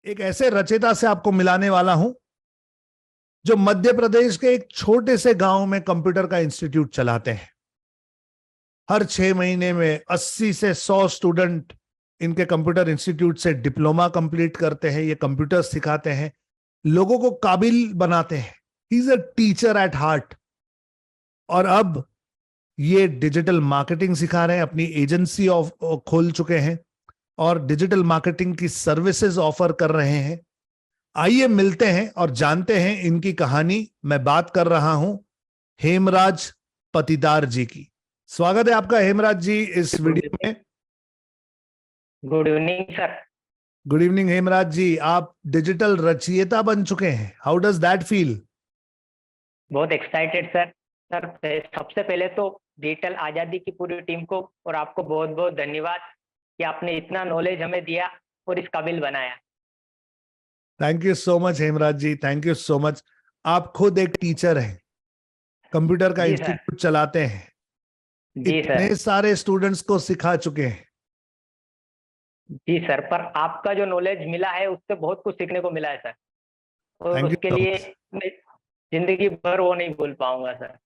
एक ऐसे रचयिता से आपको मिलाने वाला हूं जो मध्य प्रदेश के एक छोटे से गांव में कंप्यूटर का इंस्टीट्यूट चलाते हैं। हर 6 महीने में 80 से 100 स्टूडेंट इनके कंप्यूटर इंस्टीट्यूट से डिप्लोमा कंप्लीट करते हैं। ये कंप्यूटर सिखाते हैं, लोगों को काबिल बनाते हैं। He is a teacher at heart. और अब ये डिजिटल मार्केटिंग सिखा रहे हैं, अपनी एजेंसी खोल चुके हैं और डिजिटल मार्केटिंग की सर्विसेज ऑफर कर रहे हैं। आइए मिलते हैं और जानते हैं इनकी कहानी। मैं बात कर रहा हूं हेमराज पतिदार जी की। स्वागत है आपका हेमराज जी इस वीडियो में। Good evening sir. Good evening Hemraj ji, आप डिजिटल रचयिता बन चुके हैं। How does that feel? बहुत एक्साइटेड सर। सर सबसे पहले तो डिजिटल आज़ादी की पूरी टीम को और आपको बहुत बहुत धन्यवाद कि आपने इतना नॉलेज हमें दिया और इस काबिल बनाया। Thank you so much Hemraj ji, thank you so much. आप खुद एक टीचर हैं, कंप्यूटर का जी सर। इंस्टीट्यूट चलाते हैं, जी सर। इतने सारे स्टूडेंट्स को सिखा चुके हैं। जी सर, पर आपका जो नॉलेज मिला है उससे बहुत कुछ सीखने को मिला है सर, और थैंक यू उसके सो लिए मच। मैं जिंदगी भर वो नहीं भूल पाऊंगा सर।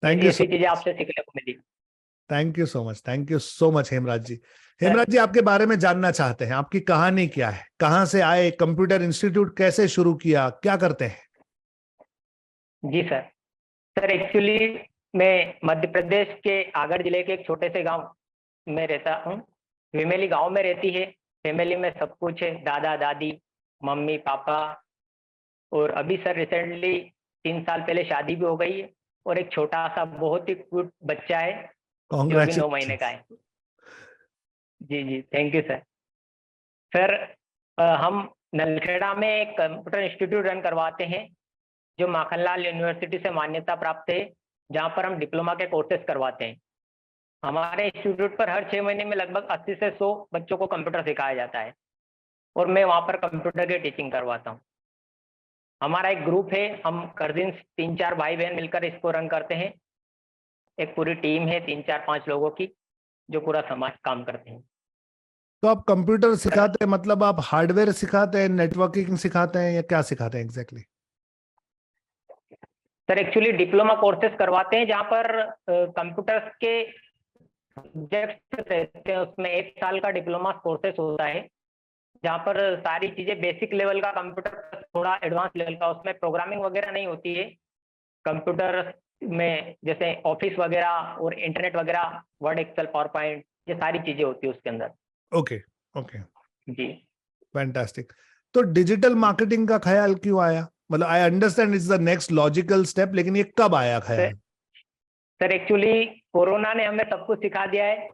थैंक ऐसी यू सो ऐसी चीजें मच। आपसे सीखने को मिली। Thank you so much. Thank you so much Hemraj ji. Sir Hemraj ji, आपके बारे में जानना चाहते हैं। आपकी कहानी क्या है? कहां से आए? कंप्यूटर इंस्टीट्यूट कैसे शुरू किया? क्या करते हैं? जी सर। सर एक्चुअली मैं मध्य प्रदेश के आगरा जिले के एक छोटे से गांव में रहता हूँ। फैमिली गांव में रहती है। फैमिली में सब कुछ है, दादा दादी, मम्मी पापा, और अभी सर रिसेंटली 3 साल पहले शादी भी हो गई है और एक छोटा सा बहुत ही क्यूट बच्चा है जो अभी 9 महीने का कॉन्ग्रेचुलेशन। है। जी जी, थैंक यू सर। सर हम नलखेड़ा में एक कंप्यूटर इंस्टीट्यूट रन करवाते हैं जो माखनलाल यूनिवर्सिटी से मान्यता प्राप्त है, जहाँ पर हम डिप्लोमा के कोर्सेज करवाते हैं। हमारे इंस्टीट्यूट पर हर 6 महीने में लगभग 80 से 100 बच्चों को कंप्यूटर सिखाया जाता है और मैं वहाँ पर कंप्यूटर की टीचिंग करवाता हूँ। हमारा एक ग्रुप है, हम कजिन्स 3-4 भाई बहन मिलकर इसको रन करते हैं। एक पूरी टीम है 3-4-5 लोगों की जो पूरा समाज काम करते हैं। तो आप कंप्यूटर सर सिखाते हैं, मतलब आप हार्डवेयर सिखाते हैं, नेटवर्किंग सिखाते हैं, या क्या सिखाते हैं exactly? Sir actually diploma courses करवाते हैं जहाँ पर कंप्यूटर के सब्जेक्ट्स रहते हैं। उसमें 1 साल का डिप्लोमा कोर्सेज होता है जहाँ पर सारी चीजें बेसिक लेवल का कंप्यूटर, थोड़ा एडवांस लेवल का, उसमें प्रोग्रामिंग वगैरह नहीं होती है। कंप्यूटर में जैसे ऑफिस वगैरह और इंटरनेट वगैरह, वर्ड एक्सेल पावर पॉइंट, ये सारी चीजें होती है उसके अंदर। ओके ओके, जी फैंटास्टिक। तो डिजिटल मार्केटिंग का ख्याल क्यों आया? मतलब I understand it's the next logical step, लेकिन ये कब आया सर। ख्याल? सर एक्चुअली कोरोना ने हमें सब कुछ सिखा दिया है।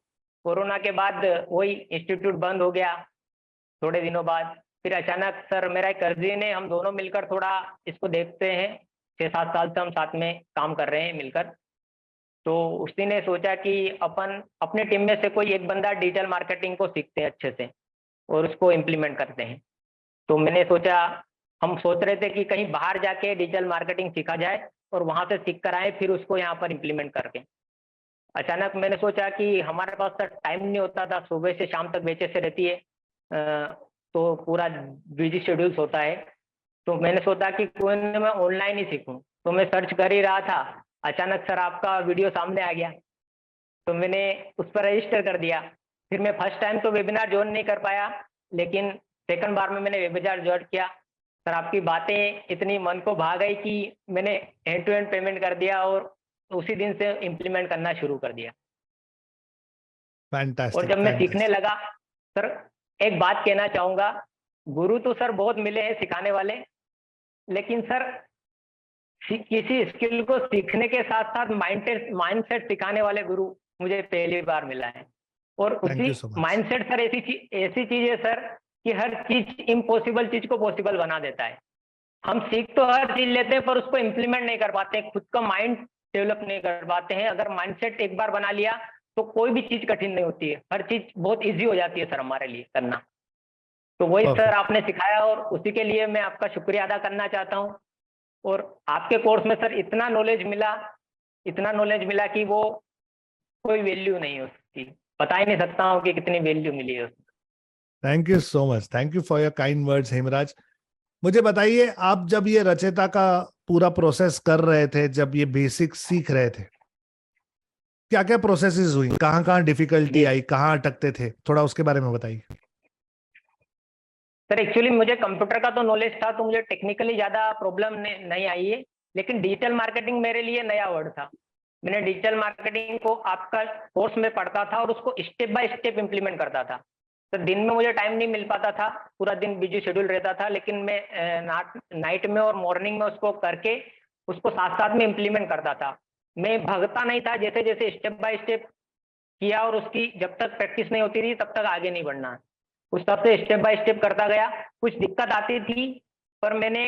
कोरोना के बाद वही इंस्टीट्यूट बंद हो गया थोड़े दिनों बाद। फिर अचानक सर मेरा एक कजिन है, हम दोनों मिलकर थोड़ा इसको देखते हैं। 6-7 साल से हम साथ में काम कर रहे हैं मिलकर। तो उसी ने सोचा कि अपन अपने टीम में से कोई एक बंदा डिजिटल मार्केटिंग को सीखते हैं अच्छे से और उसको इम्प्लीमेंट करते हैं। तो मैंने सोचा, हम सोच रहे थे कि कहीं बाहर जाके डिजिटल मार्केटिंग सीखा जाए और वहां से सीख कर आए, फिर उसको यहाँ पर इम्प्लीमेंट करके। अचानक मैंने सोचा कि हमारे पास सर टाइम नहीं होता था, सुबह से शाम तक बेचे से रहती है, तो पूरा बिजी शेड्यूल्स होता है। तो मैंने सोचा कि क्यों ना मैं ऑनलाइन ही सीखूं। तो मैं सर्च कर ही रहा था, अचानक सर आपका वीडियो सामने आ गया, तो मैंने उस पर रजिस्टर कर दिया। फिर मैं फर्स्ट टाइम तो वेबिनार ज्वाइन नहीं कर पाया, लेकिन सेकंड बार में मैंने वेबिनार ज्वाइन किया। सर आपकी बातें इतनी मन को भा गई कि मैंने एंड टू एंड पेमेंट कर दिया और उसी दिन से इम्प्लीमेंट करना शुरू कर दिया। और फैंटास्टिक जब मैं सीखने फैंटास्टिक। लगा सर, एक बात कहना चाहूंगा, गुरु तो सर बहुत मिले हैं सिखाने वाले, लेकिन सर किसी स्किल को सीखने के साथ साथ माइंडसेट सिखाने वाले गुरु मुझे पहली बार मिला है। और थैंक उसी you so much. Mindset sir ऐसी चीज है सर कि हर चीज, इम्पॉसिबल चीज को पॉसिबल बना देता है। हम सीख तो हर चीज लेते हैं पर उसको इम्प्लीमेंट नहीं कर पाते, खुद का माइंड डेवलप नहीं कर पाते हैं। अगर माइंडसेट एक बार बना लिया तो कोई भी चीज कठिन नहीं होती है, हर चीज बहुत इजी हो जाती है सर हमारे लिए करना। तो वही सर परफेक्ट। आपने सिखाया और उसी के लिए मैं आपका शुक्रिया अदा करना चाहता हूँ। और आपके कोर्स में सर इतना नॉलेज मिला, इतना नॉलेज मिला कि वो कोई वैल्यू नहीं है उसकी, बता ही नहीं सकता हूँ कि कितनी वैल्यू मिली है उसकी। Thank you so much, thank you for your kind words Hemraj. मुझे बताइए, आप जब ये रचयिता का पूरा प्रोसेस कर रहे थे, जब ये बेसिक सीख रहे थे, क्या क्या प्रोसेसेस हुई, कहाँ कहाँ डिफिकल्टी जी आई, कहाँ अटकते थे, थोड़ा उसके बारे में बताइए। सर, एक्चुअली मुझे कंप्यूटर का तो नॉलेज था, तो मुझे टेक्निकली ज्यादा प्रॉब्लम नहीं आई है। लेकिन डिजिटल मार्केटिंग मेरे लिए नया वर्ड था। मैंने डिजिटल मार्केटिंग को आपका कोर्स में पढ़ता था और उसको स्टेप बाय स्टेप इम्प्लीमेंट करता था। तो दिन में मुझे टाइम नहीं मिल पाता था, पूरा दिन बिजी शेड्यूल रहता था, लेकिन मैं नाइट में और मॉर्निंग में उसको करके उसको साथ साथ में इम्प्लीमेंट करता था। मैं भगता नहीं था, जैसे जैसे स्टेप बाय स्टेप किया, और उसकी जब तक प्रैक्टिस नहीं होती थी तब तक आगे नहीं बढ़ना है। उस हिसाब से स्टेप बाय स्टेप करता गया। कुछ दिक्कत आती थी, पर मैंने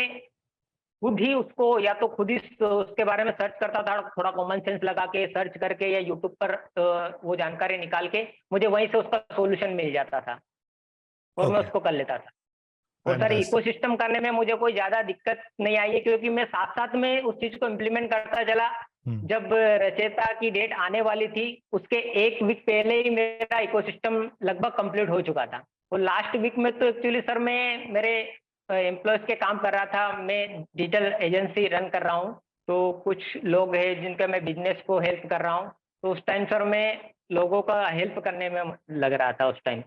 खुद ही उसको, या तो खुद ही उसके बारे में सर्च करता था, थोड़ा कॉमन सेंस लगा के सर्च करके, या यूट्यूब पर वो जानकारी निकाल के मुझे वहीं से उसका सॉल्यूशन मिल जाता था और मैं ओके, उसको कर लेता था। और सर, फैंटास्टिक। इकोसिस्टम करने में मुझे कोई ज्यादा दिक्कत नहीं आई है, क्योंकि मैं साथ साथ में उस चीज को इम्प्लीमेंट करता चला। जब रचयिता की डेट आने वाली थी, उसके एक वीक पहले ही मेरा इकोसिस्टम लगभग कंप्लीट हो चुका था। और लास्ट वीक में तो एक्चुअली सर मैं मेरे एम्प्लॉयज के काम कर रहा था। मैं डिजिटल एजेंसी रन कर रहा हूँ, तो कुछ लोग हैं जिनका मैं बिजनेस को हेल्प कर रहा हूँ। तो उस टाइम सर मैं लोगों का हेल्प करने में लग रहा था उस टाइम।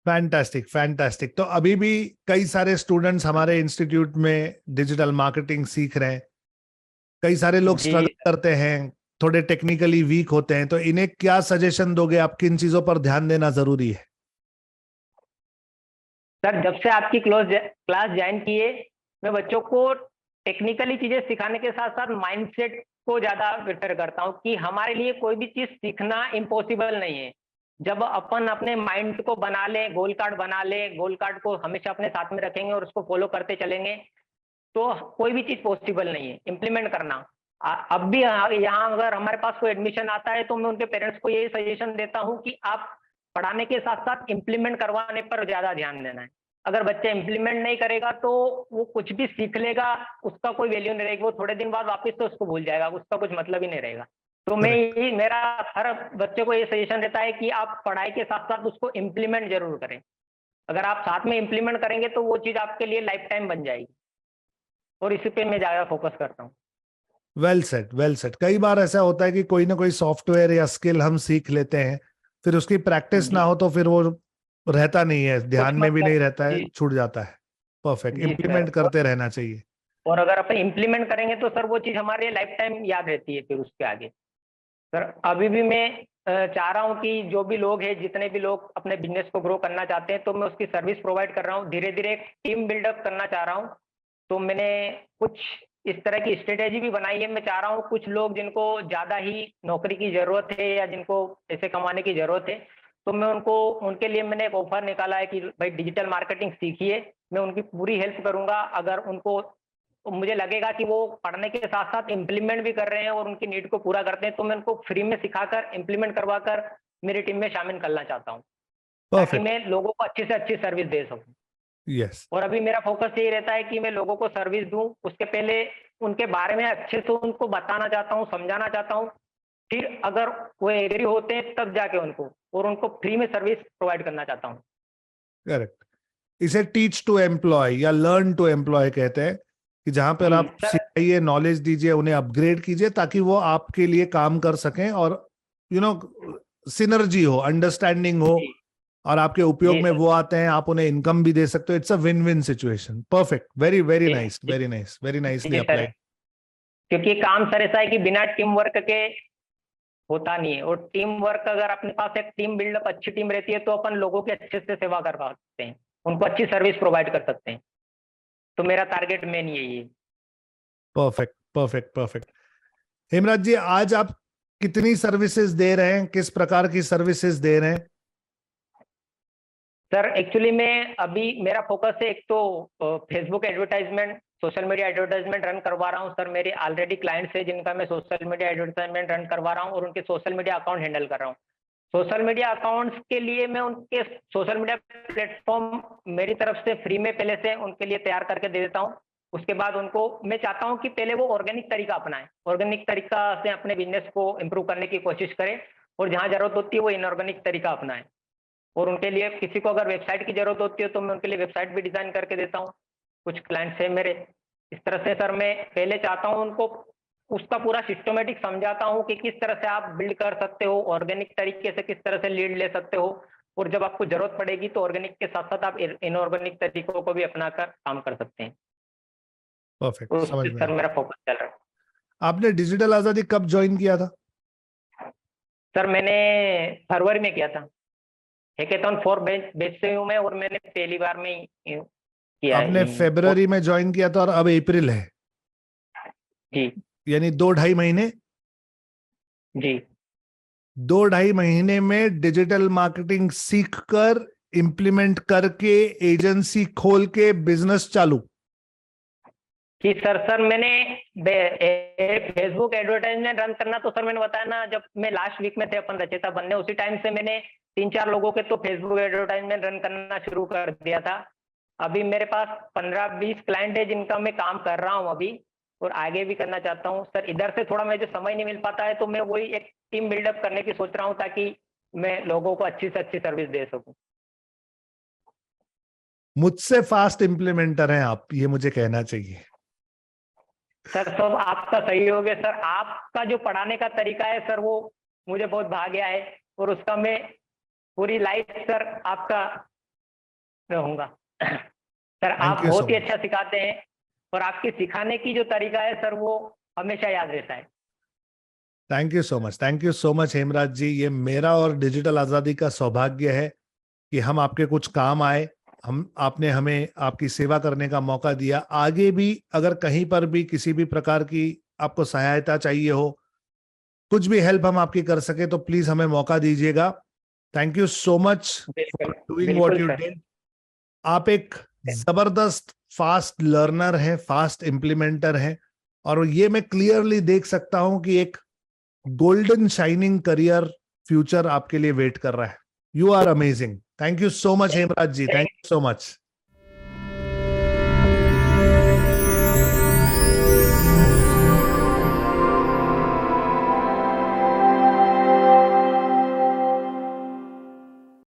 Fantastic, fantastic. तो अभी भी कई सारे स्टूडेंट्स हमारे इंस्टीट्यूट में डिजिटल मार्केटिंग सीख रहे हैं, कई सारे लोग जी स्ट्रगल करते हैं, थोड़े टेक्निकली वीक होते हैं, तो इन्हें क्या सजेशन दोगे आप, किन चीजों पर ध्यान देना जरूरी है? सर, जब से आपकी क्लास ज्वाइन किए, मैं बच्चों को टेक्निकली चीजें सिखाने के साथ साथ माइंडसेट को ज्यादा प्रेफर करता हूँ कि हमारे लिए कोई भी चीज सीखना इम्पॉसिबल नहीं है। जब अपन अपने माइंड को बना लें, गोल कार्ड बना लें, गोल कार्ड को हमेशा अपने साथ में रखेंगे और उसको फॉलो करते चलेंगे, तो कोई भी चीज पॉसिबल नहीं है इम्प्लीमेंट करना। अब भी यहाँ अगर हमारे पास कोई एडमिशन आता है, तो मैं उनके पेरेंट्स को यही सजेशन देता हूँ कि आप पढ़ाने के साथ साथ इम्प्लीमेंट करवाने पर ज्यादा ध्यान देना है। अगर बच्चा इम्प्लीमेंट नहीं करेगा तो वो कुछ भी सीख लेगा, उसका कोई वैल्यू नहीं रहेगी। वो थोड़े दिन बाद वापस तो उसको भूल जाएगा, उसका कुछ मतलब ही नहीं रहेगा। तो मैं करेक्ट। यही, मेरा हर बच्चे को ये सजेशन रहता है कि आप पढ़ाई के साथ साथ उसको इम्प्लीमेंट जरूर करें। अगर आप साथ में इम्प्लीमेंट करेंगे तो वो चीज आपके लिए लाइफ टाइम बन जाएगी, और इसी पे मैं ज्यादा फोकस करता हूँ। Well set, well set. कई बार ऐसा होता है कि कोई ना कोई सॉफ्टवेयर या स्किल हम सीख लेते हैं, फिर उसकी प्रैक्टिस ना जी, हो तो फिर वो रहता नहीं है, ध्यान कुछ में भी नहीं मतलब। रहता है, जी छूट जाता है। परफेक्ट, जी सर। इम्प्लीमेंट करते रहना चाहिए। और अगर अपन इम्प्लीमेंट करेंगे तो सर वो चीज हमारे लाइफ टाइम याद रहती है फिर उसके आगे। सर, अभी भी मैं चाह रहा हूँ कि जो भी लोग हैं, जितने भी लोग अपने बिजनेस को ग्रो करना चाहते हैं, तो मैं उसकी सर्विस प्रोवाइड कर रहा हूँ। धीरे धीरे एक टीम बिल्डअप करना चाह रहा हूँ। तो मैंने कुछ इस तरह की स्ट्रेटेजी भी बनाई है। मैं चाह रहा हूँ कुछ लोग जिनको ज्यादा ही नौकरी की जरूरत है, या जिनको पैसे कमाने की जरूरत है, तो मैं उनको, उनके लिए मैंने एक ऑफर निकाला है कि भाई डिजिटल मार्केटिंग सीखिए। मैं उनकी पूरी हेल्प करूंगा। अगर उनको, तो मुझे लगेगा कि वो पढ़ने के साथ साथ इम्प्लीमेंट भी कर रहे हैं और उनकी नीड को पूरा करते हैं, तो मैं उनको फ्री में सिखाकर इम्प्लीमेंट करवाकर मेरी टीम में शामिल करना चाहता हूँ, ताकि परफेक्ट। मैं लोगों को अच्छी से अच्छी सर्विस दे सकूँ। यस। और अभी मेरा फोकस यही रहता है कि मैं लोगों को सर्विस दूं, उसके पहले उनके बारे में अच्छे से उनको बताना चाहता हूँ, समझाना चाहता हूँ। फिर अगर वो एग्री होते हैं तब जाके उनको, और उनको फ्री में सर्विस प्रोवाइड करना चाहता हूँ। करेक्ट। इसे टीच टू एम्प्लॉय या लर्न टू एम्प्लॉय कहते हैं, कि जहां पर जी आप सर। सिखाइए, नॉलेज दीजिए, उन्हें अपग्रेड कीजिए ताकि वो आपके लिए काम कर सकें, और यू नो सिनर्जी हो, अंडरस्टैंडिंग हो, जी और आपके उपयोग जी में सर। वो आते हैं, आप उन्हें इनकम भी दे सकते हो। It's a win win situation. Perfect, very very जी nice, very nice, very nicely जी सर। अप्लाइड। क्योंकि काम सर ऐसा है कि बिना टीम वर्क के होता नहीं है। और टीम वर्क, अगर अपने पास एक टीम बिल्डअप अच्छी टीम रहती है, तो अपन लोगों की अच्छे से सेवा कर सकते हैं, उनको अच्छी सर्विस प्रोवाइड कर सकते हैं। तो मेरा टारगेट मेन यही है। Perfect, perfect, perfect. Hemraj ji, आज आप कितनी सर्विसेज दे रहे हैं, किस प्रकार की सर्विसेज दे रहे हैं? सर, एक्चुअली मैं अभी, मेरा फोकस है एक तो Facebook advertisement, social media advertisement run करवा रहा हूँ। सर, मेरे ऑलरेडी क्लाइंट्स है जिनका मैं सोशल मीडिया एडवर्टाइजमेंट रन करवा रहा हूँ, और उनके सोशल मीडिया अकाउंट हैंडल कर रहा हूँ। सोशल मीडिया अकाउंट्स के लिए मैं उनके सोशल मीडिया प्लेटफॉर्म मेरी तरफ से फ्री में पहले से उनके लिए तैयार करके दे देता हूँ। उसके बाद उनको मैं चाहता हूँ कि पहले वो ऑर्गेनिक तरीका अपनाएं, ऑर्गेनिक तरीका से अपने बिजनेस को इम्प्रूव करने की कोशिश करें, और जहां जरूरत होती है वो इनऑर्गेनिक तरीका अपनाएं। और उनके लिए किसी को अगर वेबसाइट की जरूरत होती है तो मैं उनके लिए वेबसाइट भी डिजाइन करके देता हूँ। कुछ क्लाइंट्स है मेरे। इस तरह से सर मैं पहले चाहता हूँ उनको उसका पूरा सिस्टमेटिक समझाता हूँ कि किस तरह से आप बिल्ड कर सकते हो, ऑर्गेनिक तरीके से किस तरह से लीड ले सकते हो, और जब आपको जरूरत पड़ेगी तो ऑर्गेनिक के साथ साथ आप इनऑर्गेनिक तरीकों को भी अपनाकर काम कर सकते हैं। परफेक्ट, उस समझ पे में सर आया। मेरा फोकस चल रहा है। आपने डिजिटल आजादी कब ज्वाइन किया था? सर मैंने फरवरी में किया था। हैकेथॉन 4 बैच से हूँ मैं, और मैंने पहली बार में ही किया है आपने फरवरी में ज्वाइन किया था और अब अप्रैल है, जी यानी 2-2.5 महीने। जी 2-2.5 महीने में डिजिटल मार्केटिंग सीख कर, इंप्लीमेंट करके, एजेंसी खोल के बिजनेस चालू। जी सर मैंने फेसबुक एडवर्टाइजमेंट रन करना, तो सर मैंने बताया ना, जब मैं लास्ट वीक में थे अपन रचेता बनने, उसी टाइम से मैंने 3-4 लोगों के तो फेसबुक एडवर्टाइजमेंट रन करना शुरू कर दिया था। अभी मेरे पास 15-20 क्लाइंट है जिनका मैं काम कर रहा हूँ अभी, और आगे भी करना चाहता हूँ सर। इधर से थोड़ा मुझे समय नहीं मिल पाता है, तो मैं वही एक टीम बिल्डअप करने की सोच रहा हूँ ताकि मैं लोगों को अच्छी से अच्छी सर्विस दे सकूं। मुझसे फास्ट इंप्लीमेंटर हैं आप, ये मुझे कहना चाहिए। सर सब आपका सहयोग है सर। आपका जो पढ़ाने का तरीका है सर, वो मुझे बहुत भा गया है, और उसका मैं पूरी लाइफ सर आपका रहूंगा। सर थैंक आप यू सो बहुत ही मच। अच्छा सिखाते हैं, और आपके सिखाने की जो तरीका है सर, वो हमेशा याद रहता है। Thank you so much, thank you so much Hemraj ji. ये मेरा और डिजिटल आजादी का सौभाग्य है कि हम आपके कुछ काम आए। आपने हमें आपकी सेवा करने का मौका दिया। आगे भी अगर कहीं पर भी किसी भी प्रकार की आपको सहायता चाहिए हो, कुछ भी हेल्प हम आपकी कर सके, तो प्लीज हमें मौका दीजिएगा। थैंक यू सो मच बिल्कुल फॉर डूइंग व्हाट बिल्कुल यू सर। डिड। आप एक जबरदस्त फास्ट लर्नर हैं, फास्ट इंप्लीमेंटर हैं, और ये मैं क्लियरली देख सकता हूं कि एक गोल्डन शाइनिंग करियर फ्यूचर आपके लिए वेट कर रहा है। You are amazing. Thank you so much Hemraj ji, thank you so much.